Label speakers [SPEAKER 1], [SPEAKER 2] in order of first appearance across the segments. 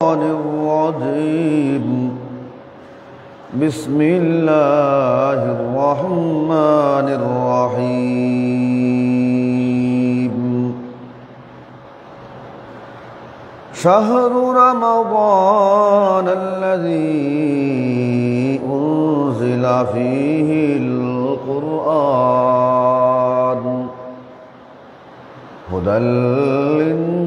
[SPEAKER 1] الرجيم بسم الله الرحمن الرحيم شهر رمضان الذي أنزل فيه القرآن هدى للناس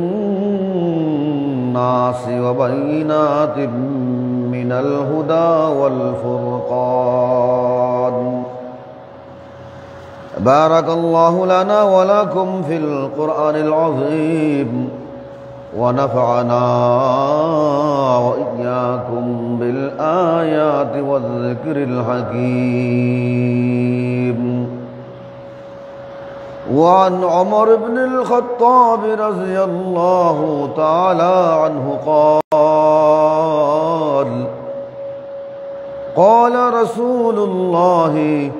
[SPEAKER 1] وبينات من الهدى والفرقان بارك الله لنا ولكم في القرآن العظيم ونفعنا وإياكم بالآيات والذكر الحكيم وعن عمر بن الخطاب رضي الله تعالى عنه قال رسول الله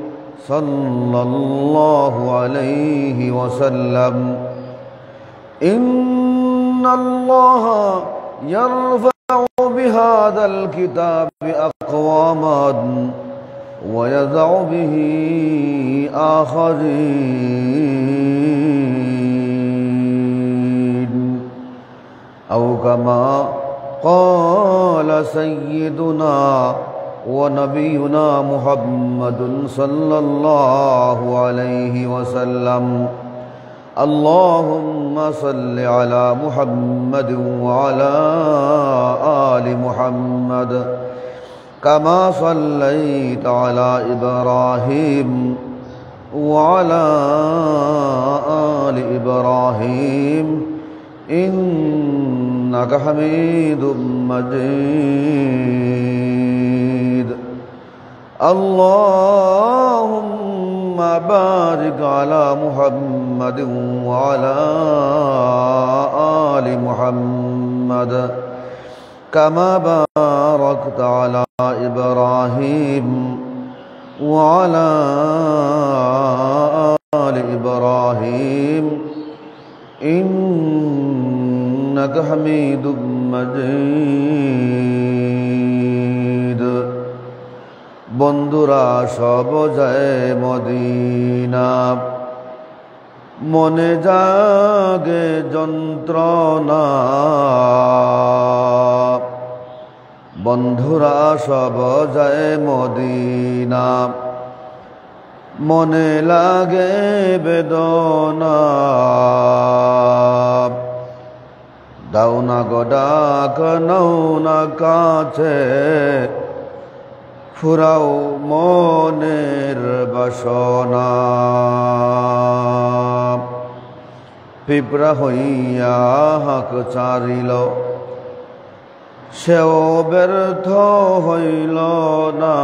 [SPEAKER 1] صلى الله عليه وسلم إن الله يرفع بهذا الكتاب أقواما ويضع به آخرين أو كما قال سيدنا ونبينا محمد صلى الله عليه وسلم اللهم صل على محمد وعلى آل محمد كما صليت على إبراهيم وعلى آل إبراهيم إنك حميد مجيد اللهم بارك على محمد وعلى آل محمد كما باركت على إبراهيم وعلى آل إبراهيم إنك حميد مجيد বন্ধুরা সব যায় মদিনা মনে জাগে যন্ত্রণা বন্ধুরা সব যায় মদিনা মনে লাগে বেদনা দাও না গো ডাক নাও না কাছে ফুরাও মনের বাসনা পিঁপড়া হইয়া হাঁক চারিল সেও ব্যর্থ হইল না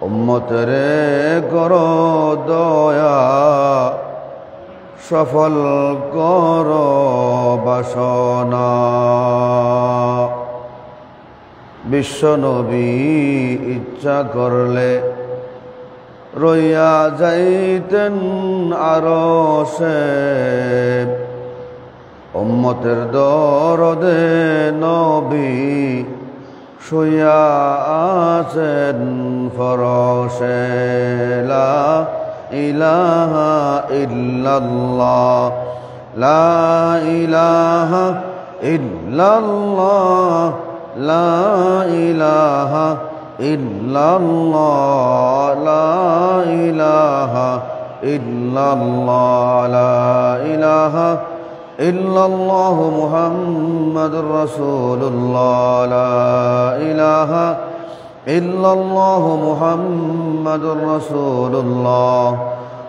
[SPEAKER 1] উম্মতেরে কর দয়া সফল কর বাসনা বিশ্বনবী ইচ্ছা করলে রইয়া যাইতেন আরশে উম্মতের দরদে নবী শুইয়া আছেন ফরশে লা ইলাহা ইল্লাল্লাহ লা ইলাহা ইল্লাল্লাহ লা ইলাহা ইল্লাল্লাহ লা ইলাহা ইল্লাল্লাহ লা ইলাহা ইল্লাল্লাহ মুহাম্মাদুর রাসূলুল্লাহ লা ইলাহা ইল্লাল্লাহ মুহাম্মাদুর রাসূলুল্লাহ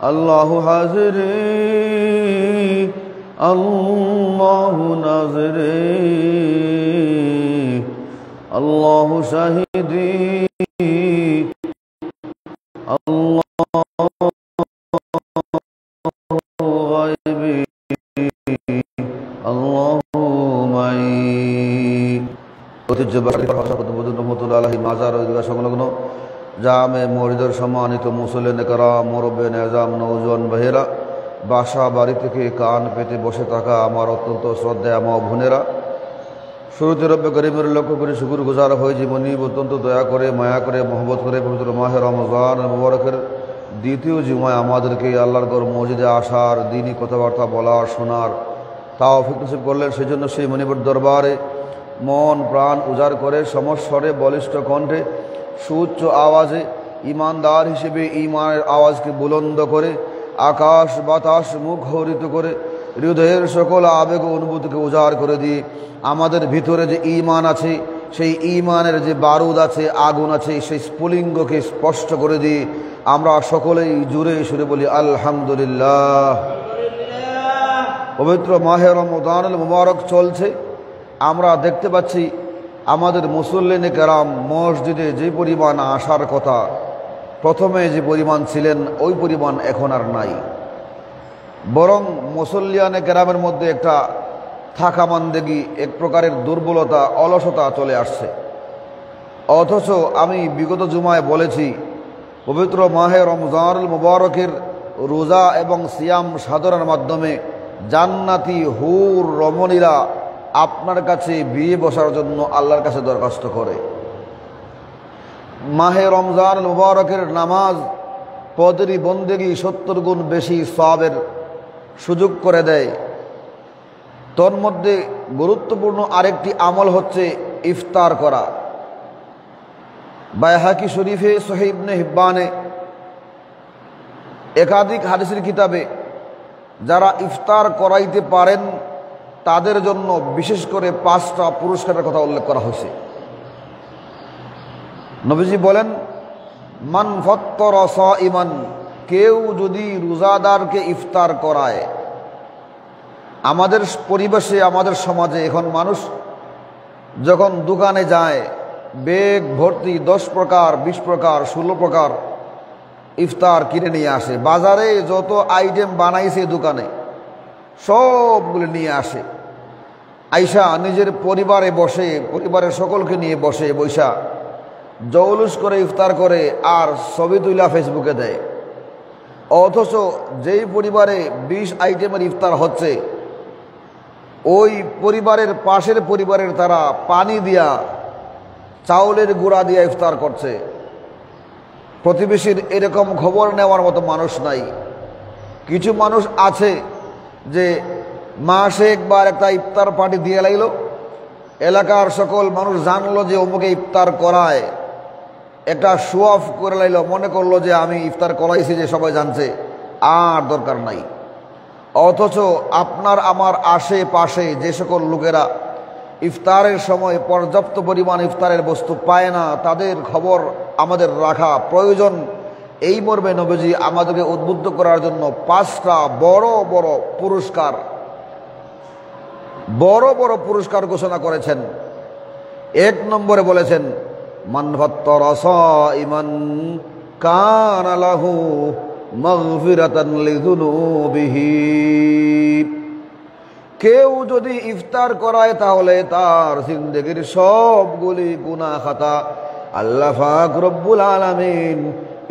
[SPEAKER 1] আল্লাহু হাজিরি আল্লাহু নাযিরি আল্লাহু শাহিদি আল্লাহু গায়বি আল্লাহু মাই ঐতিহ্যবাহী রহমতুল্লাহ আলাইহি মাজার ঈদগাহ সংলগ্ন জামে মসজিদের সম্মানিত মুসল্লিন কেরাম মুরব্বিয়ান আযম নওজোয়ান ভাইয়েরা বাসা বাড়ি থেকে কান পেতে বসে থাকা আমার অত্যন্ত শ্রদ্ধা মা বোনেরা, শুরুতে রব্বে করিমের লক্ষ্য করে শুকুর গুজার হয়ে জীবনী অত্যন্ত দয়া করে মায়া করে মহব্বত করে পবিত্র মাহে রমজান মুবারকের দ্বিতীয় জুমায় আমাদেরকে আল্লাহর ঘর মসজিদে আসার, দিনই কথাবার্তা বলার, শোনার তৌফিক নসিব করলেন। সেই জন্য সেই মনিবের দরবারে মন প্রাণ উজাড় করে সমস্বরে বলিষ্ঠ কণ্ঠে সুউচ্চ আওয়াজে ইমানদার হিসেবে ইমানের আওয়াজকে বুলন্দ করে আকাশ বাতাস মুখরিত করে হৃদয়ের সকল আবেগ ও অনুভূতিকে উজাড় করে দিয়ে আমাদের ভিতরে যে ঈমান আছে, সেই ঈমানের যে বারুদ আছে, আগুন আছে, সেই স্ফুলিঙ্গকে স্পষ্ট করে দিয়ে আমরা সকলেই জুড়ে সুরে বলি আলহামদুলিল্লাহ। পবিত্র মাহে রমজানুল মুবারক চলছে। আমরা দেখতে পাচ্ছি আমাদের মুসল্লিনে কেরাম মসজিদে যে পরিমাণ আসার কথা, প্রথমে যে পরিমাণ ছিলেন ওই পরিমাণ এখন আর নাই। বরং মুসল্লিয়ানে কেরামের মধ্যে একটা থাকামান্দেগি, এক প্রকারের দুর্বলতা, অলসতা চলে আসছে। অথচ আমি বিগত জুমায় বলেছি, পবিত্র মাহে রমজানুল মুবারকের রোজা এবং সিয়াম সাধনার মাধ্যমে জান্নাতি হুর রমণীরা আপনার কাছে বিয়ে বসার জন্য আল্লাহর কাছে দরখাস্ত করে। মাহে রমজানুল মুবারকের নামাজ পদেরই বন্দেগি 70 গুণ বেশি সওয়াবের সুযোগ করে দেয়। তোর মধ্যে গুরুত্বপূর্ণ আরেকটি আমল হচ্ছে ইফতার করা। বাইহাকি শরীফে, সহিহ ইবনে হিব্বানে, একাধিক হাদিসের কিতাবে যারা ইফতার করাইতে পারেন তাদের জন্য বিশেষ করে 5টা পুরস্কারের কথা উল্লেখ করা হয়েছে। নবীজি বলেন, মান ফাত্তারা সাইমান, কেউ যদি রোজাদারকে ইফতার করায়। আমাদের পরিবেশে, আমাদের সমাজে এখন মানুষ যখন দোকানে যায় ব্যাগ ভর্তি 10 প্রকার, 20 প্রকার, 16 প্রকার ইফতার কিনে নিয়ে আসে। বাজারে যত আইটেম বানাইছে দোকানে সবগুলো নিয়ে আসে। আইসা নিজের পরিবারে বসে, পরিবারের সকলকে নিয়ে বৈশা জৌলুস করে ইফতার করে আর ছবি তুলা ফেসবুকে দেয়। অথচ যেই পরিবারে 20 আইটেমের ইফতার হচ্ছে, ওই পরিবারের পাশের পরিবারের তারা পানি দিয়া, চাউলের গুঁড়া দিয়া ইফতার করছে। প্রতিবেশীর এরকম খবর নেওয়ার মতো মানুষ নাই। কিছু মানুষ আছে যে মাসে একবার একটা ইফতার পার্টি দিয়ে লাইল, এলাকার সকল মানুষ জানলো যে অমুকে ইফতার করায়, একটা শো অফ করে লাইল, মনে করলো যে আমি ইফতার করাইছি, যে সবাই জানছে, আর দরকার নাই। অথচ আপনার আমার আশেপাশে যে সকল লোকেরা ইফতারের সময় পর্যাপ্ত পরিমাণ ইফতারের বস্তু পায় না, তাদের খবর আমাদের রাখা প্রয়োজন। এই মর্মে নবীজি আমাদেরকে উদ্বুদ্ধ করার জন্য 5টা বড় বড় পুরস্কার ঘোষণা করেছেন। 1 নম্বরে বলেছেন, মান ফাত্তারা সাইমান কানা লাহু মাগফিরাতান লিযুনুবিহি, কেউ যদি ইফতার করায় তাহলে তার জিন্দেগির সবগুলি গুনাহ খাতা আল্লাহ পাক রব্বুল আলামিন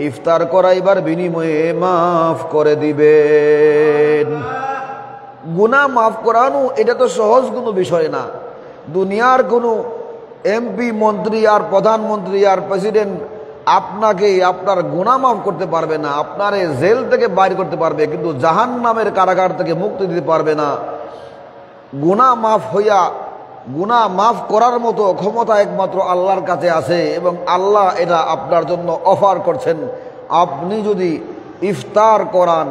[SPEAKER 1] ইফতার করাইবার বিনিময়ে মাফ করে দিবেন। গুনাহ মাফ করানো এটা তো সহজ কোনো বিষয় না। দুনিয়ার কোনো এমপি, মন্ত্রী আর প্রধানমন্ত্রী আর প্রেসিডেন্ট আপনাকে আপনার গুনাহ মাফ করতে পারবে না, আপনারে জেল থেকে বাইর করতে পারবে, কিন্তু জাহান্নামের কারাগার থেকে মুক্তি দিতে পারবে না। গুনাহ মাফ করার মতো ক্ষমতা একমাত্র আল্লাহর কাছে আছে, এবং আল্লাহ এটা আপনার জন্য অফার করছেন। আপনি যদি ইফতার করান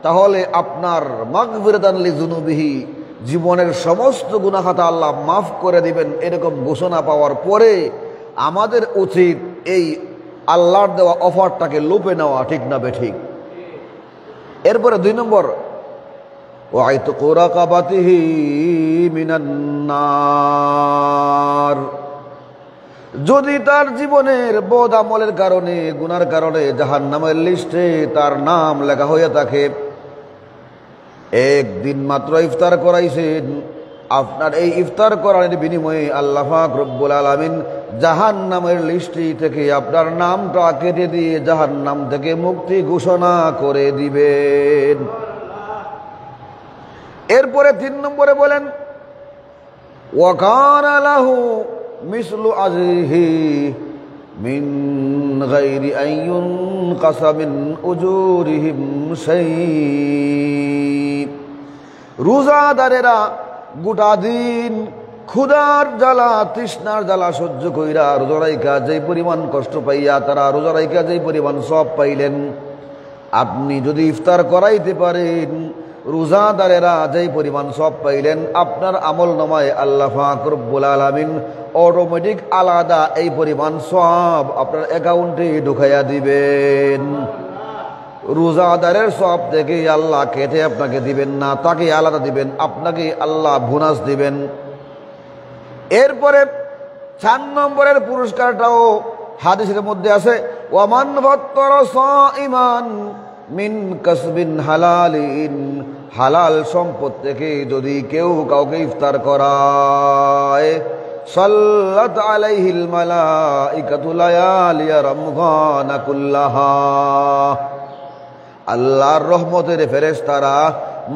[SPEAKER 1] তাহলে আপনার মাগফিরাতান লিযুনুবিহি, জীবনের সমস্ত গুনাহ খাতা আল্লাহ মাফ করে দিবেন। এরকম ঘোষণা পাওয়ার পরে আমাদের উচিত এই আল্লাহর দেওয়া অফারটাকে লুপে নেওয়া, ঠিক না বেঠিক? এরপরে 2 নম্বর, ওয়াইতকু রাকাবাতিহি মিনান নার, যদি তার জীবনের বদ আমলের কারণে, গুনার কারণে জাহান্নামের লিস্টে তার নাম লেখা হয়ে থাকে, একদিন মাত্র ইফতার করাইছেন, আপনার এই ইফতার করার বিনিময়ে আল্লাহ পাক রব্বুল আলামিন জাহান্নামের লিস্টি থেকে আপনার নামটা কেটে দিয়ে জাহান্নাম থেকে মুক্তি ঘোষণা করে দিবেন। এরপরে 3 নম্বরে বলেন ওয়াকানা লাহু মিসলু আজরিহি মিন গায়রি আইয়ুন কাসামিন উজুরিহিম শাই। রোজাদারেরা গোটা দিন ক্ষুধার জ্বালা তৃষ্ণার জ্বালা সহ্য কইরা রোজা রাইখা যেই পরিমাণ কষ্ট পাইয়া তারা রোজা রাইখা যেই পরিমাণ সওয়াব পাইলেন, আপনি যদি ইফতার করাইতে পারেন রোজাদারেরা যেই পরিমাণ সওয়াব পাইলেন, আপনার আমল নামায় আল্লাহ পাক রব্বুল আলামিন অটোমেটিক আলাদা এই পরিমাণ সওয়াব আপনার অ্যাকাউন্টে ঢুকাইয়া দিবেন। রোজাদারের সওয়াব থেকে আল্লাহ কেটে আপনাকে দিবেন না, তাকে আলাদা দিবেন, আপনাকে আল্লাহ বোনাস দিবেন। এরপরে 4 নম্বরের পুরস্কারটাও হাদিসের মধ্যে আছে ওয়ামান ফাত্তারা সাইমান মিন কাসবিন হালালিন, হালাল সম্পদ থেকে যদি কেউ কাউকে ইফতার করায় সাল্লাত আলাইহিল মালাইকাতু লায়ালিয়া রমজান কুল্লাহা, আল্লাহর রহমতের ফেরেশতারা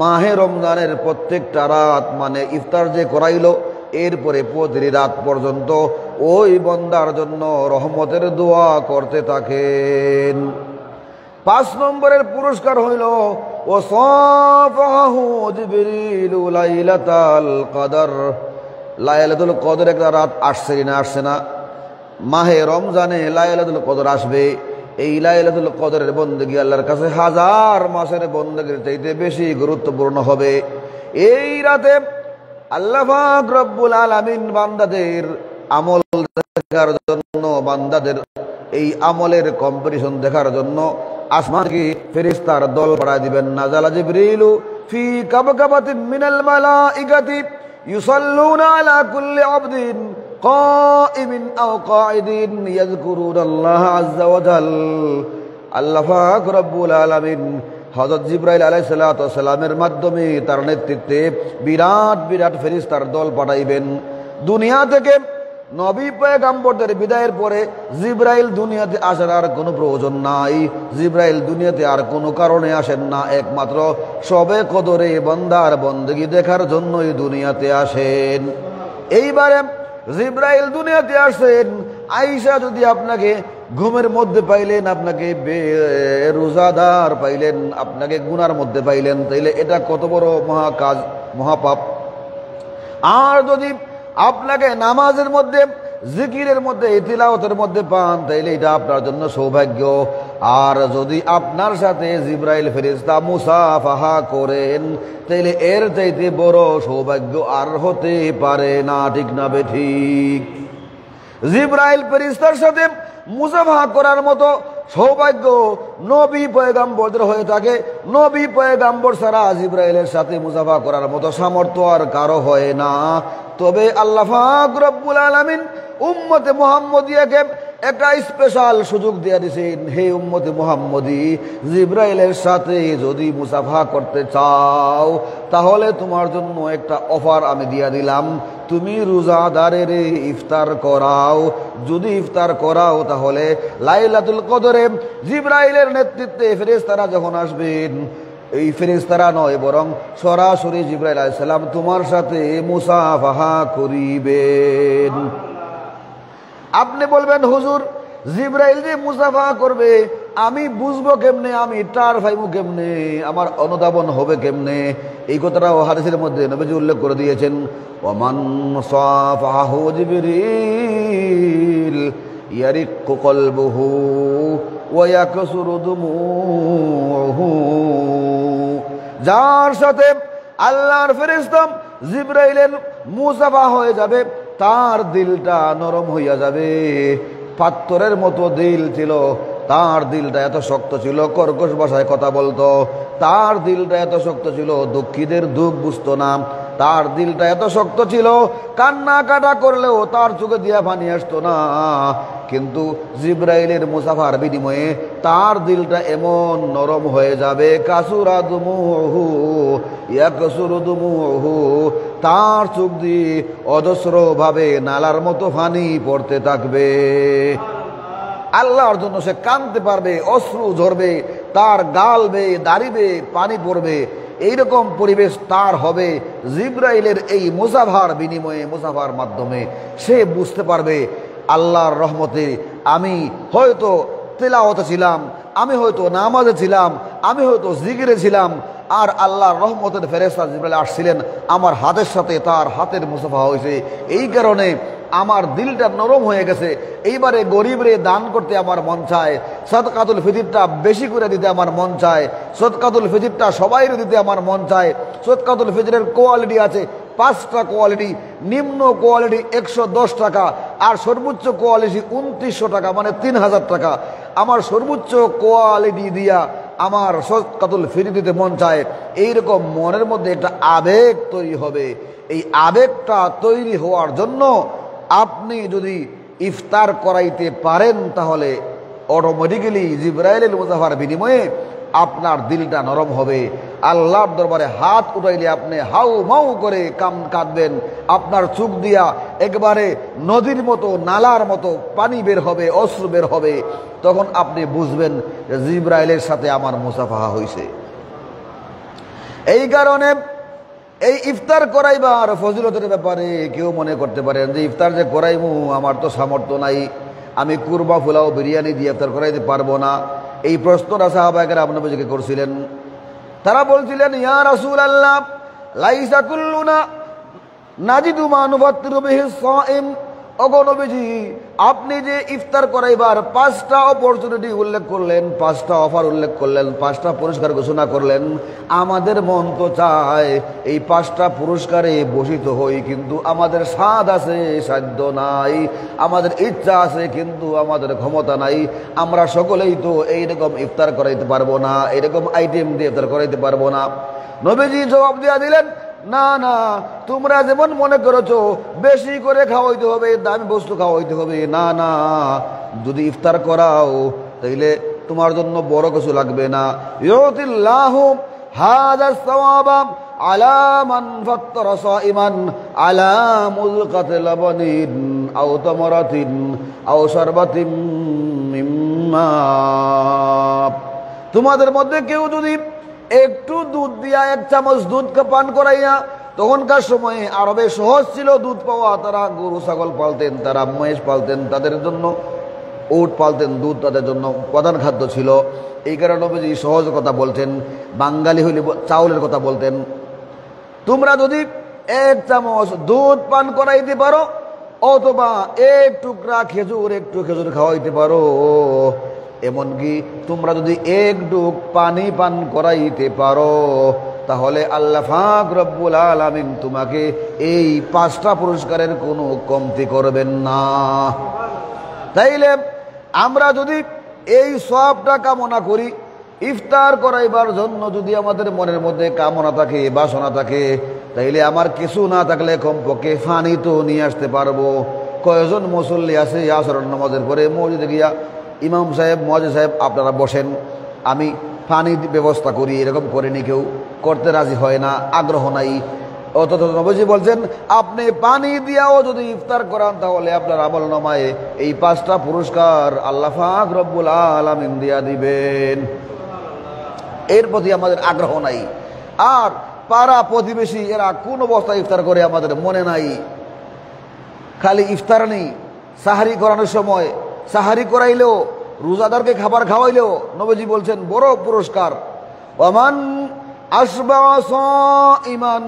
[SPEAKER 1] মাহে রমজানের প্রত্যেকটা রাত মানে ইফতার যে করাইলো এরপরে প্রতিটি রাত পর্যন্ত ওই বান্দার জন্য রহমতের দোয়া করতে থাকেন। 5 নম্বরের পুরস্কার হইল ওয়াসাফাহু জিবরিল লাইলাতাল কদর। লাইলাতুল কদর একটা রাত আসছে না আসছে না, মাহে রমজানে লাইলাতুল কদর আসবে। এই লাইলাতুল কদরের বন্দেগী আল্লাহর কাছে 1000 মাসের বন্দেগীর চাইতে বেশি গুরুত্বপূর্ণ হবে। এই রাতে আল্লাহ পাক রব্বুল আলামিন বান্দাদের আমল দেখার জন্য, বান্দাদের এই আমলের কম্পিটিশন দেখার জন্য আসমান থেকে ফেরেশতার দল পাঠায় দিবেন। নাযালা জিবরিলু ফি কাবকাবাতিন মিনাল মালাইকাতি ইউসাল্লুনা আলা কুল্লি আবদিন কাইমিন আও কাঈদিন ইয়াযকুরুনাল্লাহ আযজা ওয়া জাল। আল্লাহ পাক রব্বুল আলামিন হযরত জিবরাইল আলাইহিস সালাতু ওয়াস সালামের মাধ্যমে তার নেতৃত্বে বিরাট বিরাট ফেরেশতার দল পাঠাইবেন। দুনিয়া থেকে নবী পয়গম্বরদের বিদায়ের পরে জিবরাইল দুনিয়াতে আসার আর কোনো প্রয়োজন নাই। জিবরাইল দুনিয়াতে আর কোনো কারণে আসেন না, একমাত্র শবে কদরে বান্দার বন্দেগী দেখার জন্যই দুনিয়াতে আসেন। এইবারে জিবরাইল দুনিয়াতে আসেন, আয়েশা যদি আপনাকে ঘুমের মধ্যে পাইলেন, আপনাকে রোজাদার পাইলেন, আপনাকে গুনার মধ্যে পাইলেন, তাইলে এটা কত বড় মহাকাজ, মহাপাপ। আর যদি আপনাকে নামাজের মধ্যে, জিকিরের মধ্যে, তিলাওয়াতের মধ্যে পান, তাইলে এটা আপনার জন্য সৌভাগ্য। আর যদি আপনার সাথে জিবরাইল ফেরেশতা মুসাফাহা করেন, তাইলে এর চাইতে বড় সৌভাগ্য আর হতে পারে না, ঠিক না বেঠিক? জিবরাইল ফেরেশতার সাথে মুসাফাহা করার মতো সৌভাগ্য নবী পয়গম্বরদের হয়ে থাকে। নবী পয়গম্বর ছাড়া জিবরাইলের সাথে মুসাফাহা করার মতো সামর্থ্য আর কারো হয় না। তবে আল্লাহ পাক রব্বুল আলামিন উম্মতে মুহাম্মদিয়াকে একটা স্পেশাল সুযোগ দিয়ে দিয়েছেন। হে উম্মতে মুহাম্মদি, জিবরাইলের সাথে যদি মুসাফাহা করতে চাও তাহলে তোমার জন্য একটা অফার আমি দিয়ে দিলাম। তুমি রোজাদারের ইফতার করাও। যদি ইফতার করাও তাহলে লাইলাতুল কদরে জিবরাইলের নেতৃত্বে ফেরেশতারা যখন আসবেন, এই ফেরেশতারা নয় বরং সরাসরি জিবরাইল আলাইহিস সালাম তোমার সাথে মুসাফাহা করিবেন। আপনি বলবেন হুজুর, জিবরাইল যে মুসাফাহা করবে আমি বুঝবো কেমনে, আমি টার পাইবো কেমনে, আমার অনুধাবন হবে কেমনে? এই কথাটাও হাদিসের মধ্যে নবীজি উল্লেখ করে দিয়েছেন। ওয়ামান সাফাহু জিবরিল ইয়ারিক্কু কলবুহু ওয়া ইয়াকসুরু দুমুহু। যার সাথে আল্লাহর ফেরেশতা জিবরাইলের মুসাফাহা হয়ে যাবে, তার দিলটা নরম হইয়া যাবে। পাথরের মতো দিল ছিল, তার দিলটা এত শক্ত ছিল, কর্কশ ভাষায় কথা বলতো। তার দিলটা এত শক্ত ছিল, দুঃখীদের দুঃখ বুঝতো না। তার দিলটা এত শক্ত ছিল, কান্না কাটা করলেও তার চোখে দিয়া পানি আসতো না। কিন্তু জিবরাইলের মুসাফার বিনিময়ে তার দিলটা এমন নরম হয়ে যাবে, কাসুরা দুমুহু ইয়াকসুরু দুমুহু, তার চোখ দিয়ে অজস্র ভাবে নালার মতো পানি পড়তে থাকবে। আল্লাহর জন্য সে কাঁদতে পারবে, অশ্রু ঝরবে, তার গাল বেয়ে দাঁড়িবে, পানি পড়বে। এইরকম পরিবেশ তার হবে জিব্রাইলের এই মুসাফার বিনিময়ে, মুসাফার মাধ্যমে সে বুঝতে পারবে আল্লাহর রহমতে আমি হয়তো তেলাওয়াতে ছিলাম, আমি হয়তো নামাজে ছিলাম, আমি হয়তো জিকিরে ছিলাম, আর আল্লাহর রহমতের ফেরেশতা জিবরাইল আসছিলেন, আমার হাতের সাথে তার হাতের মুসাফা হয়েছে। এই কারণে আমার দিলটা নরম হয়ে গেছে। এইবারে গরিবরে দান করতে আমার মন চায়, সদকাতুল ফিতরটা বেশি করে দিতে আমার মন চায়, সদকাতুল ফিতরটা সবাই দিতে আমার মন চায়। সদকাতুল ফিতরের কোয়ালিটি আছে 5টা কোয়ালিটি। নিম্ন কোয়ালিটি 110 টাকা, আর সর্বোচ্চ কোয়ালিটি 2900 টাকা, মানে 3000 টাকা। আমার সর্বোচ্চ কোয়ালিটি দিয়া আমার সদকাতুল ফিতর দিতে মন চায়। এইরকম মনের মধ্যে একটা আবেগ তৈরি হবে। এই আবেগটা তৈরি হওয়ার জন্য আপনি যদি ইফতার করাইতে পারেন, তাহলে অটোমেটিক্যালি জিবরাইলের মুসাফার বিনিময়ে আপনার দিলটা নরম হবে। আল্লাহর দরবারে হাত উঠাইলে আপনি হাউ মাউ করে কাঁদবেন, আপনার চোখ দিয়া একবারে নদীর মতো, নালার মতো পানি বের হবে, অশ্রু বের হবে। তখন আপনি বুঝবেন যে জিবরাইলের সাথে আমার মুসাফাহা হয়েছে। এই কারণে এই ইফতার করাইবার ফজিলতের ব্যাপারে কেউ মনে করতে পারেন যে ইফতার যে করাইমু, আমার তো সামর্থ্য নাই, আমি কুরবা পোলাও বিরিয়ানি দিয়ে ইফতার করাইতে পারবো না। এই প্রশ্নটা সাহাবায়ে কেরাম নবীজিকে করছিলেন। তারা বলছিলেন, ইয়া রাসূলুল্লাহ, লাইসা কুল্লুনা নাজিদু মা নুফাত্তিরু বিহি সাইম। ওগো নবীজি, আপনি যে ইফতার করাইবার 5টা অপরচুনিটি উল্লেখ করলেন, 5টা অফার উল্লেখ করলেন, 5টা পুরস্কার ঘোষণা করলেন, আমাদের মন তো চায় এই 5টা পুরস্কারে বসিত হই, কিন্তু আমাদের স্বাদ আছে, সাধ্য নাই, আমাদের ইচ্ছা আছে, কিন্তু আমাদের ক্ষমতা নাই। আমরা সকলেই তো এইরকম ইফতার করাইতে পারবো না, এইরকম আইটেম দিয়ে ইফতার করাইতে পারবো না। নবীজি জবাব দিয়া দিলেন, না না, তোমরা যেমন মনে করেছো বেশি করে খাওয়াইতে হবে, দামি বস্তু খাওয়াইতে হবে, না না, যদি ইফতার করাও তাইলে তোমার জন্য বড় কিছু লাগবে না। ইউতিল্লাহু হাযাস সাওয়াবা আলা মান ফাত্তারা সাইমান আলা মুলকাতি লাবানিন আও তামারাতিন আও শারবাতিন মিম্মা। তোমাদের মধ্যে কেউ যদি একটু দুধ দিয়া 1 চামচ দুধকে পান করাইয়া, তখনকার সময়ে আরবে সহজ ছিল দুধ পাওয়া, তারা গরু ছাগল পালতেন, তারা মহিষ পালতেন, তাদের জন্য উট পালতেন, দুধ তাদের জন্য প্রধান খাদ্য ছিল। এই কারণে নবীজি সহজ কথা বলতেন, বাঙালি হইলে চাউলের কথা বলতেন। তোমরা যদি 1 চামচ দুধ পান করাইতে পারো, অথবা একটু খেজুর খাওয়াইতে পারো, এমনকি তোমরা যদি 1 ডুব পানি পান করাইতে পারো, তাহলে আল্লাহ পাক রব্বুল আলামিন তোমাকে এই 5টা পুরস্কারের কোনো কমতি করবেন না। তাইলে আমরা যদি এই সওয়াবটা কামনা করি, ইফতার করাইবার জন্য যদি আমাদের মনের মধ্যে কামনা থাকে, বাসনা থাকে, তাইলে আমার কিছু না থাকলে কমপক্ষে পানি তো নিয়ে আসতে পারবো। কয়জন মুসল্লি আছে আসর নামাজের পরে মসজিদে গিয়া, ইমাম সাহেব, মুয়াজ্জিন সাহেব আপনারা বসেন, আমি পানি ব্যবস্থা করি, এরকম করেনি, কেউ করতে রাজি হয় না, আগ্রহ নাই। অথচ নবীজি বলছেন, আপনি পানি দিয়াও যদি ইফতার করান, তাহলে আপনার আমলনামায় এই 5টা পুরস্কার আল্লাহ পাক রব্বুল আলামিন দিয়া দিবেন। এর প্রতি আমাদের আগ্রহ নাই। আর পাড়া প্রতিবেশী এরা কোন অবস্থায় ইফতার করে আমাদের মনে নাই। খালি ইফতার নেই, সাহারি করানোর সময় সাহারি করাইলেও, রোজাদারকে খাবার খাওয়াইলেও নবীজি বলছেন বড় পুরস্কার। ওয়ামান আসবা সাইমান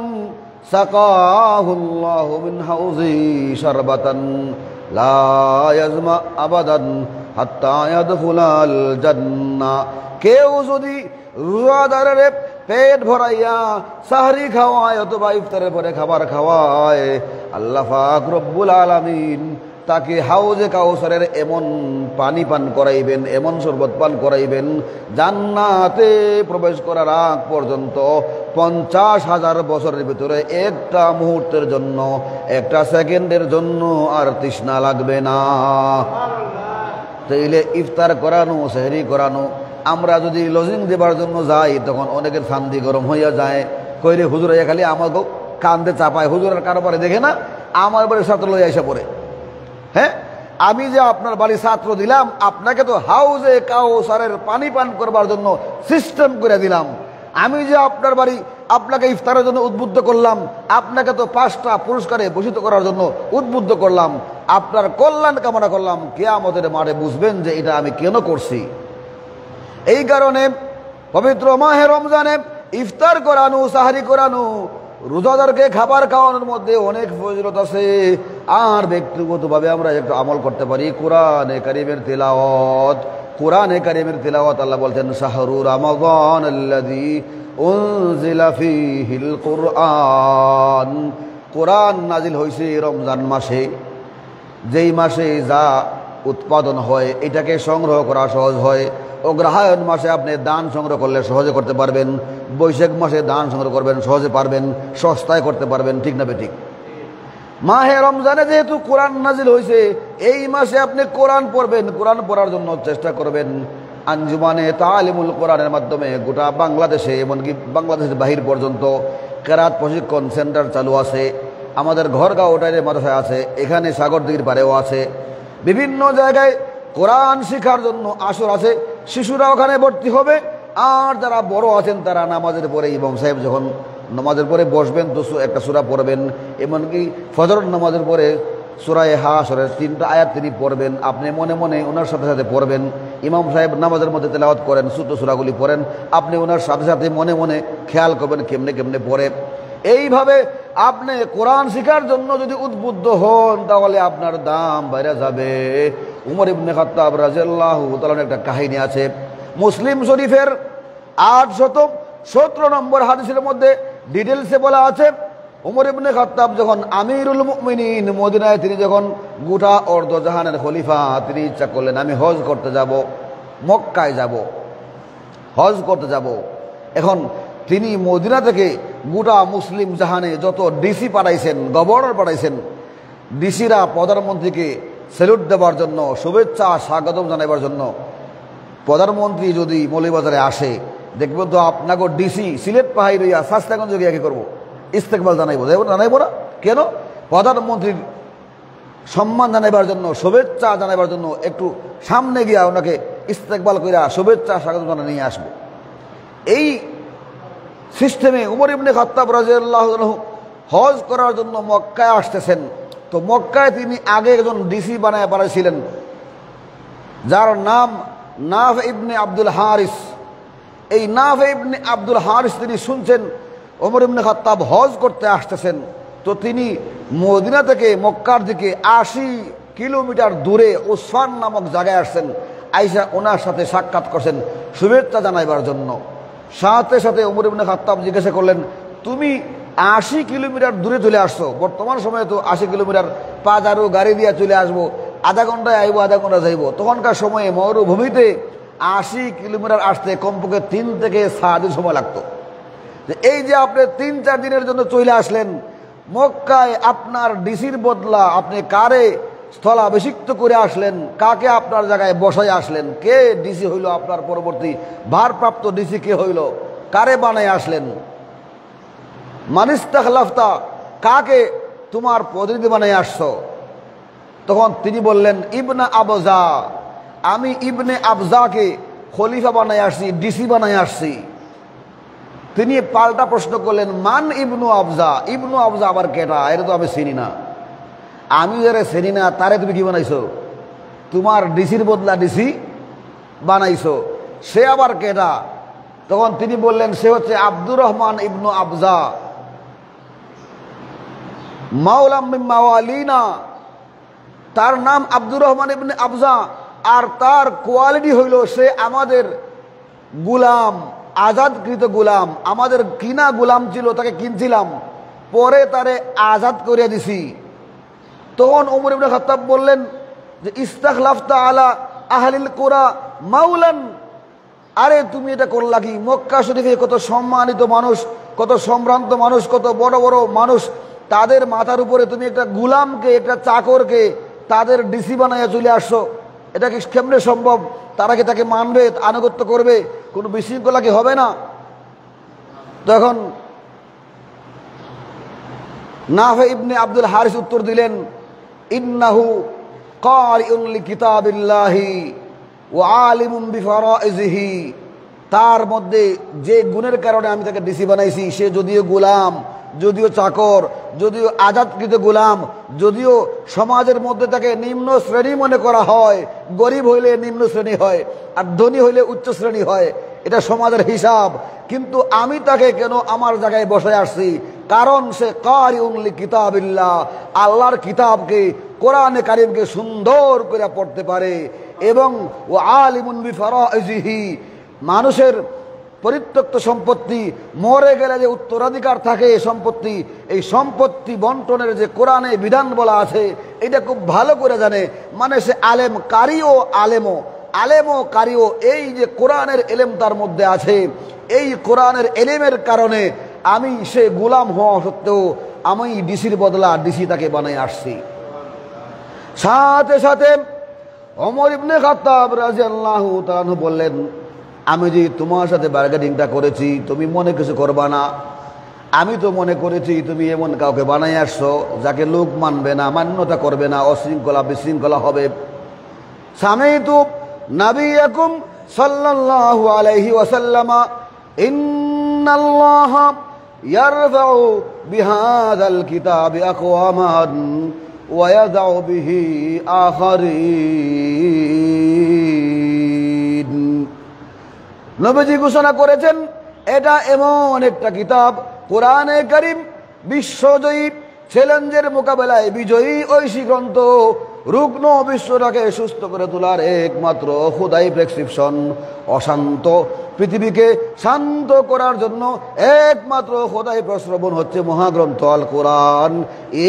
[SPEAKER 1] সাকাহুল্লাহু মিন হাউজি শারবাতান লা ইয়াজমা আবাদান হাত্তা ইয়াদখুলাল জান্নাহ। কেউ যদি রোজাদারের পেট ভরাইয়া সাহরি খাওয়ায় অথবা ইফতারের পরে খাবার খাওয়ায়, আল্লাহ পাক রব্বুল আলামিন তাকে হাউজে কাউসারের এমন পানি পান করাইবেন, এমন শরবত পান করাইবেন, জান্নাতে প্রবেশ করার আগ পর্যন্ত 50,000 বছরের ভিতরে একটা মুহূর্তের জন্য, একটা সেকেন্ডের জন্য আর তৃষ্ণা লাগবে না। তাইলে ইফতার করানো, সেহরি করানো, আমরা যদি লজিং দেবার জন্য যাই, তখন অনেকের শান্তি গরম হইয়া যায়। কইরে হুজুর খালি আমাকে কান্দে চাপায়, হুজুরের কারোবারে দেখে না, আমার বাড়ি ছাত্র লইয়া এসে পড়ে। হ্যাঁ, আমি যে আপনার বাড়ি ছাত্র দিলাম, আপনাকে তো হাউজে কাউসারের পানি পান করবার জন্য সিস্টেম করে দিলাম। আমি যে আপনার বাড়ি আপনাকে ইফতারের জন্য উদ্বুদ্ধ করলাম, আপনাকে তো 5টা পুরস্কারে ভূষিত করার জন্য উদ্বুদ্ধ করলাম, আপনার কল্যাণ কামনা করলাম, কিয়ামতের মাঠে বুঝবেন যে এটা আমি কেন করছি। এই কারণে পবিত্র মাহে রমজানে ইফতার করানো, সাহারি করানো, রোজাদারকে খাবার খাওয়ানোর মধ্যে অনেক ফজিলত আছে। আর ব্যক্তিগতভাবে আমরা একটু আমল করতে পারি কোরআনে কারীমের তিলাওয়াত। কোরআনে কারীমের তিলাওয়াত আল্লাহ বলছেন শাহরু রমাদান আল্লাযী উনজিলা ফীহিল কুরআন। কোরআন নাজিল হয়েছে রমজান মাসে, যেই মাসে যা উৎপাদন হয় এটাকে সংগ্রহ করা সহজ হয়। অগ্রহায়ণ মাসে আপনি দান সংগ্রহ করলে সহজে করতে পারবেন, বৈশাখ মাসে দান সংগ্রহ করবেন সহজে পারবেন, সস্তায় করতে পারবেন, ঠিক না বেঠিক? মাহে রমজানে যেহেতু কোরআন নাজিল হয়েছে, এই মাসে আপনি কোরআন পড়বেন, কোরআন পড়ার জন্য চেষ্টা করবেন। আঞ্জুমানে তালিমুল কোরআনের মাধ্যমে গোটা বাংলাদেশে, এমনকি বাংলাদেশের বাহির পর্যন্ত কেরাত প্রশিক্ষণ সেন্টার চালু আছে। আমাদের ঘরগাঁও ওটাইরে মাদ্রাসায় আছে, এখানে সাগরদিঘির পাড়েও আছে। বিভিন্ন জায়গায় কোরআন শেখার জন্য আসর আছে, শিশুরা ওখানে ভর্তি হবে। আর যারা বড় আছেন তারা নামাজের পরে ইমাম সাহেব যখন নামাজের পরে বসবেন তো একটা সূরা পড়বেন, এমনকি ফজর নামাজের পরে সূরা হাশরের 3টা আয়াত তিনি পড়বেন, আপনি মনে মনে ওনার সাথে সাথে পড়বেন। ইমাম সাহেব নামাজের মধ্যে তেলাওয়াত করেন, ছোট সূরাগুলি পড়েন, আপনি ওনার সাথে সাথে মনে মনে খেয়াল করবেন কেমনে কেমনে পড়ে। এইভাবে আপনি কোরআন শেখার জন্য যদি উদ্বুদ্ধ হন তাহলে আপনার দাম বাইরে যাবে। উমর ইবনে খাত্তাব রাদিয়াল্লাহু তাআলার একটা কাহিনী আছে, মুসলিম শরীফের 817 নম্বর হাদিসের মধ্যে ডিটেলসে বলা আছে, উমর ইবনে খাত্তাব যখন আমিরুল মুমিনিন, মদিনায় তিনি যখন গোটা অর্ধজাহানের খলিফা, তিনি ইচ্ছা করলেন আমি হজ করতে যাব, মক্কায় যাব, হজ করতে যাব। এখন তিনি মদিনা থেকে গোটা মুসলিম জাহানে যত ডিসি পাঠাইছেন, গভর্নর পাঠাইছেন, ডিসিরা প্রধানমন্ত্রীকে স্যালুট দেওয়ার জন্য, শুভেচ্ছা স্বাগতম জানাবার জন্য। প্রধানমন্ত্রী যদি মৌলভীবাজারে আসে, দেখবেন তো আপনাকে ডিসি সিলেট পাহাড়ি রইয়া শাস্তাগঞ্জ গিয়ে কি করবো, ইস্তেকবাল জানাইব, জানাইবো না কেন? প্রধানমন্ত্রীর সম্মান জানাইবার জন্য, শুভেচ্ছা জানাইবার জন্য একটু সামনে গিয়া ওনাকে ইস্তেকবাল কইরা শুভেচ্ছা স্বাগত জানা নিয়ে আসবো। এই সিস্টেমে উমর ইবনে খাত্তাব রাদিয়াল্লাহু আনহু হজ করার জন্য মক্কায় আসতেছেন। তো মক্কায় তিনি আগে একজন ডিসি বানায় পাঠাইছিলেন, যার নাম নাফে ইবনে আব্দুল হারিস। এই নাফে ইবনে আব্দুল হারিস তিনি শুনছেন ওমর ইবনে খাত্তাব হজ করতে আসতেছেন, তো তিনি মদিনা থেকে মক্কার দিকে 80 কিলোমিটার দূরে উসফান নামক জায়গায় আসছেন। আইসা ওনার সাথে সাক্ষাৎ করছেন শুভেচ্ছা জানাইবার জন্য। সাথে সাথে ওমর ইবনে খাত্তাব জিজ্ঞাসা করলেন, তুমি 80 কিলোমিটার দূরে চলে আসছো, বর্তমান সময়ে তো 80 কিলোমিটার পাজারো গাড়ি দিয়ে চলে আসবো, আধা ঘন্টায় আইবো, আধা ঘন্টা যাইব। তখনকার সময়ে মরুভূমিতে 80 কিলোমিটার আসতে কমপক্ষে 3 থেকে 7 দিন সময় লাগতো। এই যে আপনি 3-4 দিনের জন্য চলে আসলেন মক্কায়, আপনার ডিসির বদলা আপনি কারে স্থলাভিষিক্ত করে আসলেন, কাকে আপনার জায়গায় বসায় আসলেন, কে ডিসি হইল, আপনার পরবর্তী ভারপ্রাপ্ত ডিসি কে হইল, কারে বানায় আসলেন? মানিস্তাখলাফতা, কাকে তোমার প্রতিনিধি বানায় আসছো? তখন তিনি বললেন ইবনে আবজা, আমি ইবনে আবজাকে খলিফা বানায় আসছি, ডিসি বানায় আসছি। তিনি পাল্টা প্রশ্ন করলেন, মান ইবনু আবজা? ইবনু আবজা আবার কেটা? এটা তো আমি চিনি না। আমি যারা চিনি না তারে তুমি কি বানাইছো? তোমার ডিসির বদলা ডিসি বানাইছো, সে আবার কেটা? তখন তিনি বললেন, সে হচ্ছে আব্দুর রহমান ইবনু আবজা, মাওলাম মিন মাওয়ালিনা। তার নাম আব্দুর রহমান ইবনে আবজা, আর তার কোয়ালিটি হইল সে আমাদের গুলাম, আজাদকৃত গুলাম, আমাদের কিনা গুলাম ছিল, তাকে কিনছিলাম, পরে তারে আজাদ করে দিছি। তখন ওমর ইবনে খাত্তাব বললেন যে ইস্তাখলাফতা আলা আহলিল কুরা মাওলান, আরে তুমি এটা করলা কি? মক্কা শরীফে কত সম্মানিত মানুষ, কত সম্ভ্রান্ত মানুষ, কত বড় বড় মানুষ, তাদের মাথার উপরে তুমি একটা গুলামকে, একটা চাকরকে তাদের ডিসি বানাইয়া চলে আসছো। এটা কি কেমনে সম্ভব? তারা কি তাকে মানবে, আনুগত্য করবে? কোনো বিশৃঙ্খলা কি হবে না? তখন নাফে ইবনে আব্দুল হারিস উত্তর দিলেন, ইন্নাহু কারিউন লিকিতাবিল্লাহি ওয়া আলিমুন বিফারাইজিহি তার মধ্যে যে গুণের কারণে আমি তাকে ডিসি বানাইছি, সে যদিও গোলাম, যদিও চাকর, যদিও আজাদকৃত গোলাম, যদিও সমাজের মধ্যে তাকে নিম্ন শ্রেণী মনে করা হয়, গরিব হইলে নিম্ন শ্রেণী হয় আর ধনী হইলে উচ্চ শ্রেণী হয়, এটা সমাজের হিসাব। কিন্তু আমি তাকে কেন আমার জায়গায় বসে আসছি? কারণ সে কারিউন লিকিতাবিল্লাহ, আল্লাহর কিতাবকে, কোরআনে কারিমকে সুন্দর করে পড়তে পারে এবং ও আলিমুন বিফারাইজিহি, মানুষের পরিত্যক্ত সম্পত্তি মরে গেলে যে উত্তরাধিকার থাকে সম্পত্তি, এই সম্পত্তি বন্টনের যে কোরআনে বিধান বলা আছে এটা খুব ভালো করে জানে। মানে সে আলেম কারিও, আলেমও কারিও, এই যে কোরআনের এলেম তার মধ্যে আছে। এই কোরআনের এলেমের কারণে আমি সে গোলাম হওয়া সত্ত্বেও আমি ডিসির বদলা ডিসি তাকে বানাই আসছি। সাথে সাথে ওমর ইবনে খাত্তাব রাদিয়াল্লাহু তাআলা বললেন, আমি যে তোমার সাথে বার্গেনিংটা করেছি তুমি মনে কিছু করবা না। আমি তো মনে করেছি তুমি এমন কাউকে বানাই আসছো যাকে লোক মানবে না, মান্যতা করবে না, অশৃঙ্খলা বিশৃঙ্খলা হবে। সামিতু নাবিয়াকুম সাল্লাল্লাহু আলাইহি ওয়াসাল্লাম ইন্নাল্লাহা ইয়ারফাউ বিহাযাল কিতাবি আকওয়ামান ওয়া ইয়াদাউ বিহি আখারিন। নবীজি ঘোষণা করেছেন এটা এমন একটা কিতাব, কোরআনে কারীম বিশ্বজয়ী, চ্যালেঞ্জের মোকাবেলায় বিজয়ী ঐশী গ্রন্থ, রুগ্ন বিশ্বটাকে সুস্থ করে তোলার একমাত্র খোদাই প্রেসক্রিপশন, অশান্ত পৃথিবীকে শান্ত করার জন্য একমাত্র খোদাই প্রশ্রবণ হচ্ছে মহাগ্রন্থ আল কোরআন।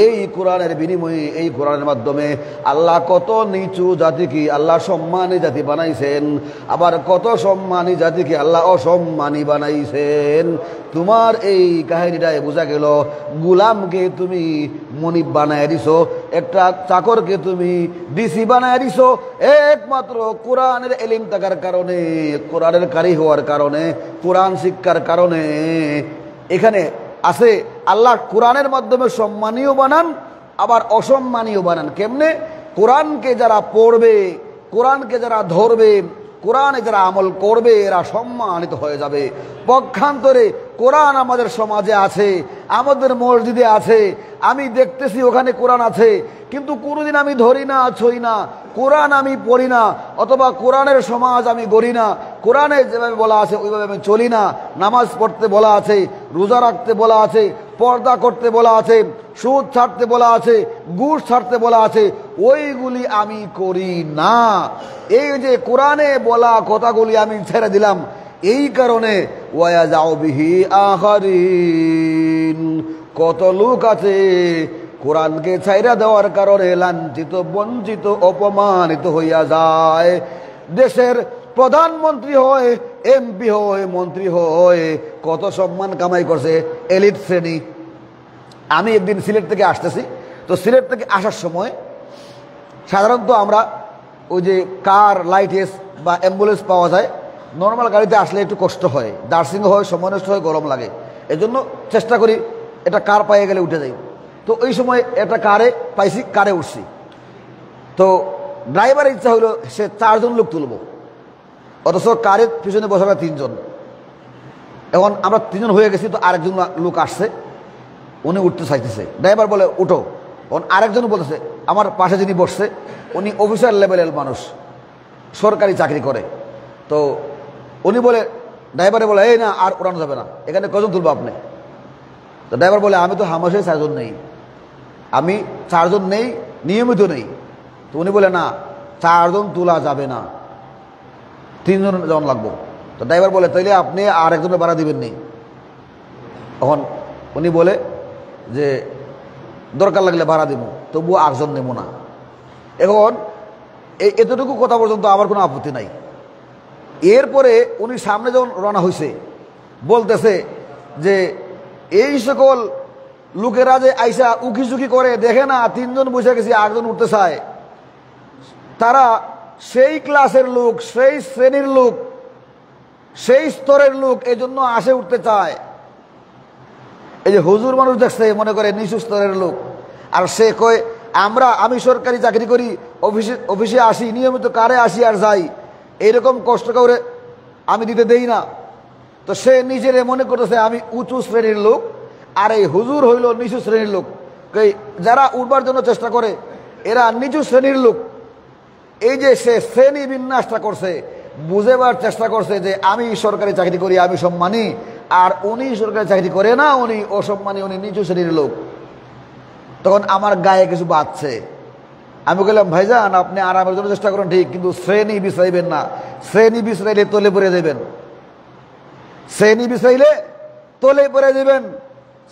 [SPEAKER 1] এই কোরআনের বিনিময়ে, এই কোরআনের মাধ্যমে আল্লাহ কত নিচু জাতিকে আল্লাহ সম্মানী জাতি বানাইছেন, আবার কত সম্মানী জাতিকে আল্লাহ অসম্মানী বানাইছেন। তোমার এই কাহিনীটায় বোঝা গেল গুলামকে তুমি মনিব বানায় দিছো, একটা চাকরকে তুমি ডিসি বানায় দিছো একমাত্র কোরআনের এলিম থাকার কারণে, কোরআনের কারি হওয়ার কারণে, কোরআন শিক্ষার কারণে। এখানে আছে আল্লাহ কোরআনের মাধ্যমে সম্মানীয় বানান আবার অসম্মানীয় বানান। কেমনে? কোরআনকে যারা পড়বে, কোরআনকে যারা ধরবে, কোরআনে যারা আমল করবে এরা সম্মানিত হয়ে যাবে। পক্ষান্তরে কোরআন আমাদের সমাজে আছে, আমাদের মসজিদে আছে, আমি দেখতেছি ওখানে কোরআন আছে কিন্তু কোনোদিন আমি ধরি না, ছই না, কোরআন আমি পড়ি না, অথবা কোরআনের সমাজ আমি গড়ি না, কোরআনে যেভাবে বলা আছে ওইভাবে আমি চলি না, নামাজ পড়তে বলা আছে, রোজা রাখতে বলা আছে, পর্দা করতে বলা আছে, সুদ ছাড়তে বলা আছে, ঘুষ ছাড়তে বলা আছে, ওইগুলি আমি করি না। এই যে কোরআনে বলা কথাগুলি আমি ছেড়ে দিলাম, এই কারণে ওয়া যাও বিহি আখারিন, কত লোক আছে কোরআনকে ছাইরা দেওয়ার কারণে লাঞ্ছিত, বঞ্চিত, অপমানিত হইয়া যায়। দেশের প্রধানমন্ত্রী হয়, এমপি হয়, মন্ত্রী হয়, কত সম্মান কামাই করছে এলিট শ্রেণী। আমি একদিন সিলেট থেকে আসতেছি, তো সিলেট থেকে আসার সময় সাধারণত আমরা ওই যে কার, লাইটেস বা অ্যাম্বুলেন্স পাওয়া যায়, নর্মাল গাড়িতে আসলে একটু কষ্ট হয়, দার্সিং হয়, সময় নষ্ট হয়, গরম লাগে, এজন্য চেষ্টা করি এটা কার পায়ে গেলে উঠে যাই। তো ওই সময় একটা কারে পাইছি, কারে উঠছি। তো ড্রাইভারের ইচ্ছা হইলো সে 4 জন লোক তুলবো, অথচ কারের পিছনে বসাবে 3 জন। এখন আমরা 3 জন হয়ে গেছি, তো আরেকজন লোক আসছে, উনি উঠতে চাইতেছে, ড্রাইভার বলে উঠো। এখন আরেকজন বলতেছে, আমার পাশে যিনি বসছে উনি অফিসার লেভেলের মানুষ, সরকারি চাকরি করে। তো উনি বলে, ড্রাইভারে বলে এই না আর উড়ানো যাবে না, এখানে কজন তুলবো আপনি? তো ড্রাইভার বলে আমি তো হামেশাই 4 জন নেই, আমি 4 জন নেই, নিয়মিত নেই। তো উনি বলে না 4 জন তোলা যাবে না, 3 জন লাগবো। তো ড্রাইভার বলে তাইলে আপনি আর একজনের ভাড়া দিবেন নি? তখন উনি বলে যে দরকার লাগলে ভাড়া দিব, তবুও 8 জন নেব না। এখন এতটুকু কথা পর্যন্ত আমার কোনো আপত্তি নাই। এরপরে উনি সামনে যখন রওনা হয়েছে বলতেছে যে এই সকল লোকেরা যে আইসা উকিঝুঁকি করে দেখে না 3 জন বসে গেছি 8 জন উঠতে চায়, তারা সেই ক্লাসের লোক, সেই শ্রেণীর লোক, সেই স্তরের লোক, এই জন্য আসে উঠতে চায়। এই যে হুজুর মানুষ দেখছে মনে করে নিচু স্তরের লোক, আর সে কয় আমি সরকারি চাকরি করি, অফিসে আসি, নিয়মিত কারে আসি আর যাই, এইরকম কষ্ট করে আমি দিতে দেই না। তো সে নিজেরে মনে করতেছে আমি উঁচু শ্রেণীর লোক, আর এই হুজুর হইল নিচু শ্রেণীর লোক। যারা উঠবার জন্য চেষ্টা করে এরা নিচু শ্রেণীর লোক। এই যে সে শ্রেণী বিন্যাসটা করছে, বুঝেবার চেষ্টা করছে যে আমি সরকারি চাকরি করি, আমি সম্মানী, আর উনি সরকারি চাকরি করে না, উনি অসম্মানী, উনি নিচু শ্রেণীর লোক। তখন আমার গায়ে কিছু বাজছে। আমি বললাম, ভাইজান আপনি আরামের জন্য চেষ্টা করেন ঠিক, কিন্তু শ্রেণী বিছরাইবেন না। শ্রেণী বিছরাইলে তলে পড়ে দেবেন, শ্রেণী বিছরাইলে তলে পড়ে দেবেন।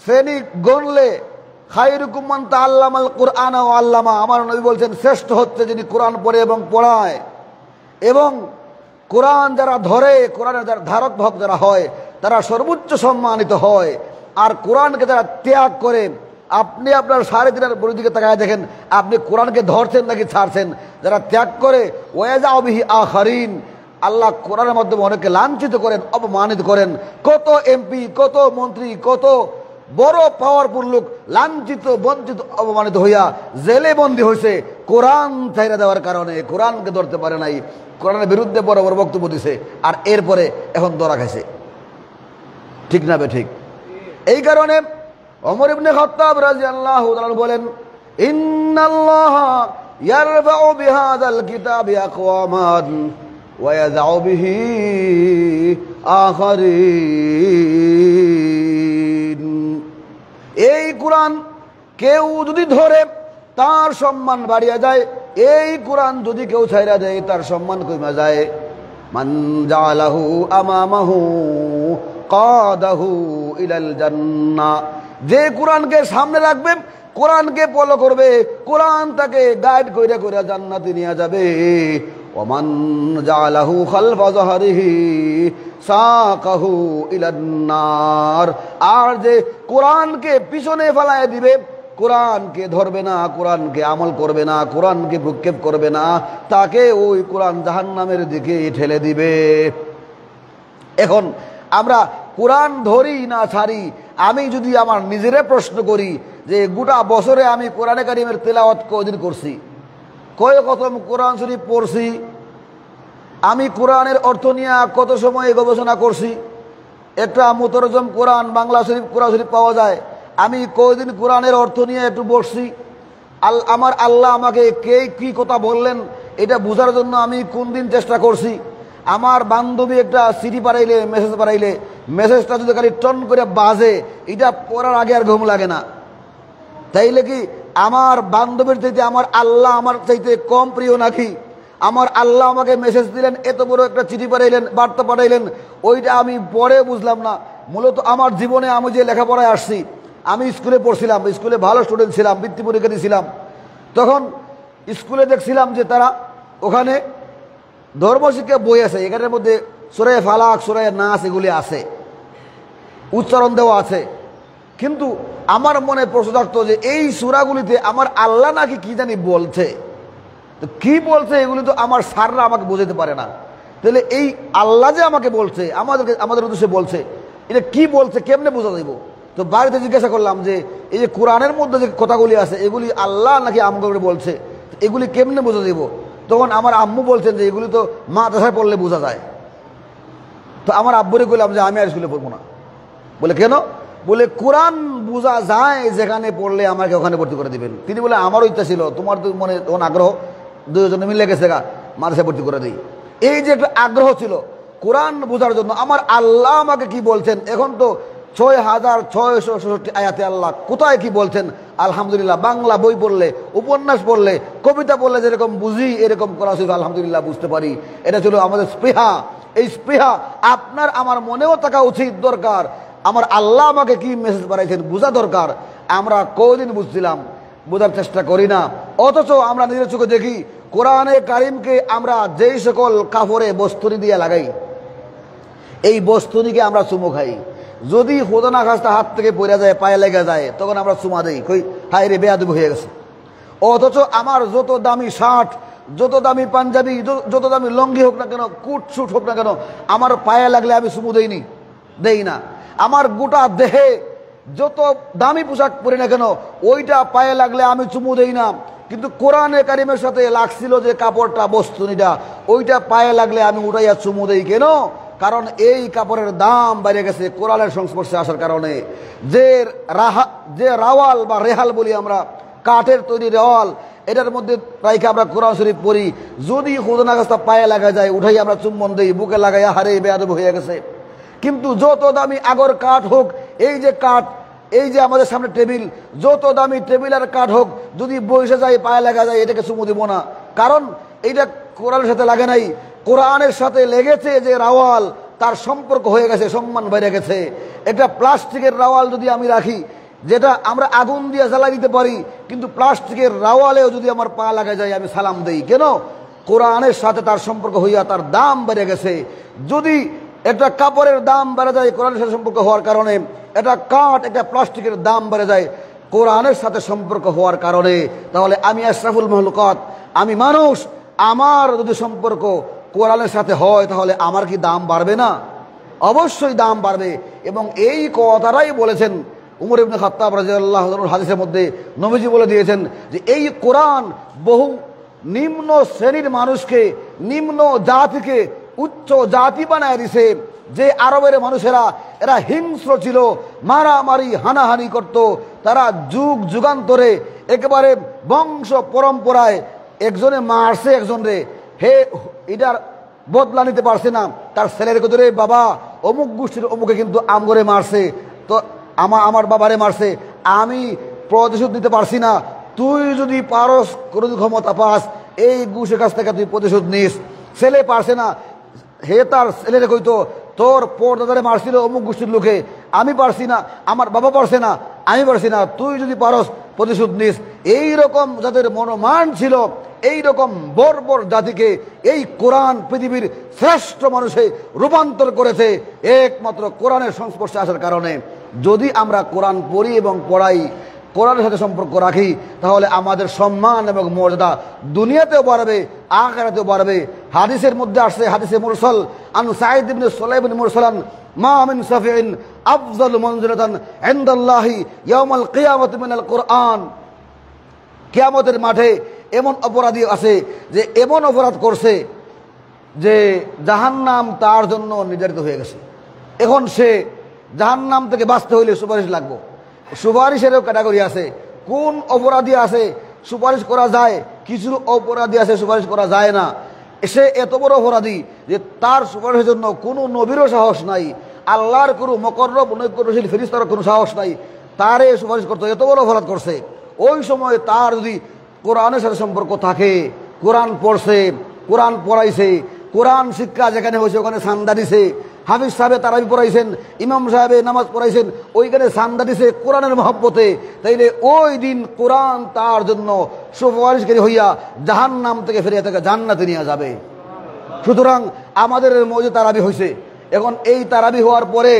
[SPEAKER 1] শ্রেণী গণলে খায়রুকুম মান তাআল্লামাল কুরআন ওয়া আল্লামা, আমার নবী বলছেন শ্রেষ্ঠ হচ্ছে যিনি কোরআন পড়ে এবং পড়ায়। এবং কোরআন যারা ধরে, কোরআনের যারা ধারক বাহক যারা হয়, তারা সর্বোচ্চ সম্মানিত হয়। আর কোরআনকে যারা ত্যাগ করে, আপনি আপনার সাড়ে দিনের বড়ির দিকে তাকায় দেখেন আপনি কোরআনকে ধরছেন নাকি ছাড়ছেন। যারা ত্যাগ করে ওয়াজাউ বিহি আখারিন, আল্লাহ কোরআনের মাধ্যমে অনেকে লাঞ্ছিত করেন, অপমানিত করেন। কত এমপি, কত মন্ত্রী, কত বড় পাওয়ারফুল লোক লাঞ্ছিত, বঞ্চিত, অপমানিত হইয়া জেলে বন্দী হয়েছে কোরআন ছাইরা দেওয়ার কারণে। কোরআনকে ধরতে পারে নাই, কোরআনের বিরুদ্ধে বড় বড় বক্তব্য দিছে, আর এরপরে এখন ধরা খাইছে। ঠিক না বে ঠিক? এই কারণে ওমর ইবনে খাত্তাব রাদিয়াল্লাহু তাআলা বলেন, ইন্নাল্লাহা ইয়ারফাউ বিহাযাল কিতাবি আকওয়ামান ওয়া ইয়াযউ বিহি আখারিন। এই কোরআন কেউ যদি ধরে তার সম্মান বাড়িয়া যায়, এই কোরআন যদি কেউ ছাইরা দেয় তার সম্মান কমে যায়। মান জালাহু আমামাহু কাদাহু ইলাল জান্নাহ, যে কোরআনকে সামনে রাখবে, কোরআনকে ফলো করবে, কোরআন তাকে গাইড কইরা কইরা জান্নাতে নিয়ে যাবে। ওমান জালাহু খালফা যাহরিহি সাকাহু ইলান নার, আর যে কোরআনকে পিছনে ফেলায় দিবে, কোরআনকে ধরবে না, কোরআনকে আমল করবে না, কোরআনকে ভ্রুক্ষেপ করবে না, তাকে ওই কোরআন জাহান্নামের দিকে ঠেলে দিবে। এখন আমরা কোরআন ধরি না ছাড়ি, আমি যদি আমার নিজেরে প্রশ্ন করি যে গোটা বছরে আমি কোরআনে কারিমের তেলাওয়াত কয়দিন করছি, কয় খতম কোরআন শরীফ পড়ছি, আমি কোরআনের অর্থ নিয়ে কত সময় গবেষণা করছি, একটা মুতারজম কোরআন বাংলা শরীফ কোরআন শরীফ পাওয়া যায়, আমি কয়দিন কোরআনের অর্থ নিয়ে একটু বসছি, আমার আল্লাহ আমাকে কে কি কথা বললেন এটা বোঝার জন্য আমি কোন দিন চেষ্টা করছি। আমার বান্ধবী একটা চিঠি পাঠাইলে, মেসেজ পাঠাইলে, মেসেজটা যদি খালি টন করে বাজে, এটা পড়ার আগে আর ঘুম লাগে না। তাইলে কি আমার বান্ধবীর চাইতে আমার আল্লাহ আমার চাইতে কম প্রিয় নাকি? আমার আল্লাহ আমাকে মেসেজ দিলেন, এত বড় একটা চিঠি পাঠাইলেন, বার্তা পাঠাইলেন, ওইটা আমি পরে বুঝলাম না। মূলত আমার জীবনে আমি যে লেখাপড়ায় আসছি, আমি স্কুলে পড়ছিলাম, স্কুলে ভালো স্টুডেন্ট ছিলাম, বৃত্তি পরীক্ষা দিয়েছিলাম। তখন স্কুলে দেখছিলাম যে তারা ওখানে ধর্মশিক্ষা বই আছে, এখানের মধ্যে সূরা ফালাক, সূরা নাস এগুলি আছে, উচ্চারণ দেওয়া আছে। কিন্তু আমার মনে প্রশ্ন থাকতো যে এই সূরাগুলিতে আমার আল্লাহ নাকি কি জানি বলছে, তো কি বলছে এগুলি তো আমার স্যাররা আমাকে বোঝাতে পারে না। তাহলে এই আল্লাহ যে আমাকে বলছে, আমাদের উদ্দেশ্যে বলছে, এটা কি বলছে কেমনে বোঝা যাইব? তো বাড়িতে জিজ্ঞাসা করলাম যে এই যে কোরআনের মধ্যে যে কথাগুলি আছে এগুলি আল্লাহ নাকি আমাকে বলছে, এগুলি কেমনে বোঝা যাইব? তখন আমার আম্মু বলছেন যে এগুলি তো মাদ্রাসায় পড়লে বোঝা যায়। তো আমার আব্বুরে বললাম যে আমি আর স্কুলে পড়বো না। বলে কেন? বলে কোরআন বোঝা যায় যেখানে পড়লে আমাকে ওখানে ভর্তি করে দিবেন। তিনি বলে আমারও ইচ্ছা ছিল, তোমার তো মনে তখন আগ্রহ, দুজনে মিলে গেছে গা মাদ্রাসায় ভর্তি করে দিই। এই যে একটা আগ্রহ ছিল কোরআন বোঝার জন্য, আমার আল্লাহ আমাকে কি বলছেন, এখন তো 6666 আয়াতে আল্লাহ কোথায় কি বলছেন। আলহামদুলিল্লাহ বাংলা বই পড়লে, উপন্যাস পড়লে, কবিতা পড়লে যেরকম বুঝি, এরকম কোরআন শরীফ আলহামদুলিল্লাহ বুঝতে পারি। এটা ছিল আমাদের স্পৃহা। এই স্পৃহা আপনার আমার মনেও থাকা উচিত, দরকার। আমার আল্লাহ আমাকে কি মেসেজ বাড়াইছেন বোঝা দরকার। আমরা কদিন বুঝছিলাম, বোঝার চেষ্টা করি না। অথচ আমরা নিজের চোখে দেখি কোরআনে কারিমকে আমরা যেই সকল কাপড়ে বস্তুনি দিয়ে লাগাই, এই বস্তুনিকে আমরা চুমো খাই। যদি খোদনা খাস্তা হাত থেকে পড়ে যায়, পায়ে লেগে যায়, তখন আমরা চুমা দিই, কই হায় রে বেয়াদবি হয়ে গেছে। অথচ আমার যত দামি শার্ট, যত দামি পাঞ্জাবি, যত দামি লঙ্গি হোক না কেন, কুট শুট হোক না কেন, আমার পায়ে লাগলে আমি চুমু দেই না। আমার গোটা দেহে যত দামি পোশাক পরি না কেন, ওইটা পায়ে লাগলে আমি চুমু দেই না। কিন্তু কোরআনে কারিমের সাথে লাগছিল যে কাপড়টা, বস্তুনিটা, ওইটা পায়ে লাগলে আমি উঠাইয়া চুমু দেই। কেন? কারণ এই কাপড়ের দাম বেড়ে গেছে কোরআনের সংস্পর্শে আসার কারণে। যে রাওয়াল বা রেহাল বলি আমরা, কাঠের তৈরি রেওয়াল, এটার মধ্যে রাইখে আমরা কোরআন শরীফ পড়ি, যদি খুদনা গাছটা পায়ে লাগা যায় উঠাই আমরা চুম্বন দিই, বুকে লাগাই, হারে বেয়াদব হয়ে গেছে। কিন্তু যত দামি আগর কাঠ হোক, এই যে কাঠ, এই যে আমাদের সামনে টেবিল, যত দামি টেবিল আর কাঠ হোক, যদি বসে যায় পায়ে লাগা যায় এটাকে চুমু দিব না, কারণ এইটা কোরআনের সাথে লাগে নাই, কোরআনের সাথে লেগেছে যে রাওয়াল, তার সম্পর্ক হয়ে গেছে, সম্মান বেড়ে গেছে। একটা প্লাস্টিকের রাওয়াল যদি আমি রাখি, যেটা আমরা আগুন দিয়ে জ্বালাই দিতে পারি, কিন্তু প্লাস্টিকের রাওয়ালেও যদি আমার পা লাগা যায় আমি সালাম দেই, কেন? কোরআনের সাথে তার সম্পর্ক হইয়া তার দাম বেড়ে গেছে। যদি একটা কাপড়ের দাম বেড়ে যায় কোরআনের সাথে সম্পর্ক হওয়ার কারণে, একটা কাঠ, একটা প্লাস্টিকের দাম বেড়ে যায় কোরআনের সাথে সম্পর্ক হওয়ার কারণে, তাহলে আমি আশরাফুল মাখলুকাত, আমি মানুষ, আমার যদি সম্পর্ক কোরআনের সাথে হয় তাহলে আমার কি দাম বাড়বে না? অবশ্যই দাম বাড়বে। এবং এই কথাটাই বলেছেন উমর ইবনে খাত্তাব রাদিয়াল্লাহু আনহু, হাদিসের মধ্যে নবীজি বলে দিয়েছেন যে এই কোরআন বহু নিম্ন শ্রেণীর মানুষকে, নিম্ন জাতিকে উচ্চ জাতি বানায় দিছে। যে আরবের মানুষেরা এরা হিংস্র ছিল, মারামারি হানাহানি করত, তারা যুগ যুগান্তরে একেবারে বংশ পরম্পরায় একজনে মারছে একজনরে, হে এটার বদলা নিতে পারছে না, তার ছেলের কোদরে বাবা অমুক গোষ্ঠীর অমুকে কিন্তু আমগরে মারছে, তো আমার বাবারে মারছে, আমি প্রতিশোধ নিতে পারছি না, তুই যদি পারস, কোনো ক্ষমতা পাস, এই গোষ্ঠীর কাছ থেকে তুই প্রতিশোধ নিস। ছেলে পারছে না, হে তার ছেলেরে কইতো তোর পরদাদারে মারছিল অমুক গোষ্ঠীর লোকে, আমি পারছি না, আমার বাবা পারছে না, আমি পারছি না, তুই যদি পারস প্রতিশোধ নিস। এইরকম যাদের মনোমান ছিল, এইরকম বর্বর জাতিকে এই কোরআন পৃথিবীর শ্রেষ্ঠ মানুষে রূপান্তর করেছে একমাত্র কোরআনের সংস্পর্শে আসার কারণে। যদি আমরা কোরআন পড়ি এবং পড়াই, কোরআনের সাথে সম্পর্ক রাখি, তাহলে আমাদের সম্মান এবং মর্যাদা দুনিয়াতেও বাড়বে, আখিরাতেও বাড়বে। হাদিসের মধ্যে আসছে, হাদিসে মুরসাল, আন সাঈদ ইবনে সুলাইম ইবনে মুরসালান, মা মিন সাফিইন আফযালু মানজিলাতান ইনদাল্লাহি ইয়াউমাল কিয়ামাতি মিনাল কুরআন। কিয়ামতের মাঠে এমন অপরাধী আছে যে এমন অপরাধ করছে যে জাহান্নাম তার জন্য নির্ধারিত হয়ে গেছে। এখন সে জাহান্নাম থেকে বাঁচতে হইলে সুপারিশ লাগবে। সুপারিশেরও ক্যাটাগরি আছে, কোন অপরাধী আছে সুপারিশ করা যায়, কিছু অপরাধী আছে সুপারিশ করা যায় না। সে এত বড় অপরাধী যে তার সুপারিশের জন্য কোনো নবীরও সাহস নাই, আল্লাহর কোনো মুকররব নৈকট্যশীল ফেরেশতার কোনো সাহস নাই, তারে সুপারিশ করতে, এত বড় অপরাধ করছে। ওই সময় তার যদি কোরআনের সাথে সম্পর্ক থাকে, কোরআন পড়ছে, কোরআন পড়াইছে, কোরআন শিক্ষা যেখানে হয়েছে ওখানে সান্দা দিছে, হাফিজ সাহেবে তারাবি পড়াইছেন, ইমাম সাহেবে নামাজ পড়াইছেন, ওইখানে সান্দা দিছে কোরআনের মহব্বতে, তাইলে ওই দিন কোরআন তার জন্য সুপারিশকারী হইয়া জাহান্নাম থেকে ফিরিয়ে তাকে জান্নাতে নিয়ে যাবে। সুতরাং আমাদের মধ্যে তারাবি হয়েছে। এখন এই তারাবি হওয়ার পরে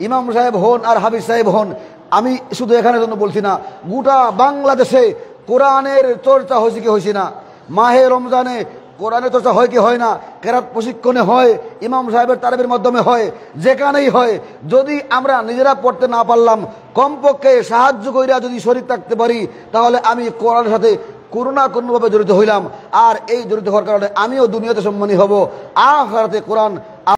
[SPEAKER 1] ইমাম সাহেব হন আর হাফিজ সাহেব হন, আমি শুধু এখানের জন্য বলছি না, গোটা বাংলাদেশে কোরআনের চর্চা হয়েছে কি হয়েছে না? মাহে রমজানে কোরআনের চর্চা হয় কি হয় না? কেরাত প্রশিক্ষণে হয়, ইমাম সাহেবের তারাবির মাধ্যমে হয়, যেখানেই হয়। যদি আমরা নিজেরা পড়তে না পারলাম, কমপক্ষে সাহায্য কইরা যদি শরীর থাকতে পারি, তাহলে আমি কোরআনের সাথে কোনো না কোনোভাবে জড়িত হইলাম। আর এই জড়িত হওয়ার কারণে আমিও দুনিয়াতে সম্মানী হব, আখিরাতে কোরআন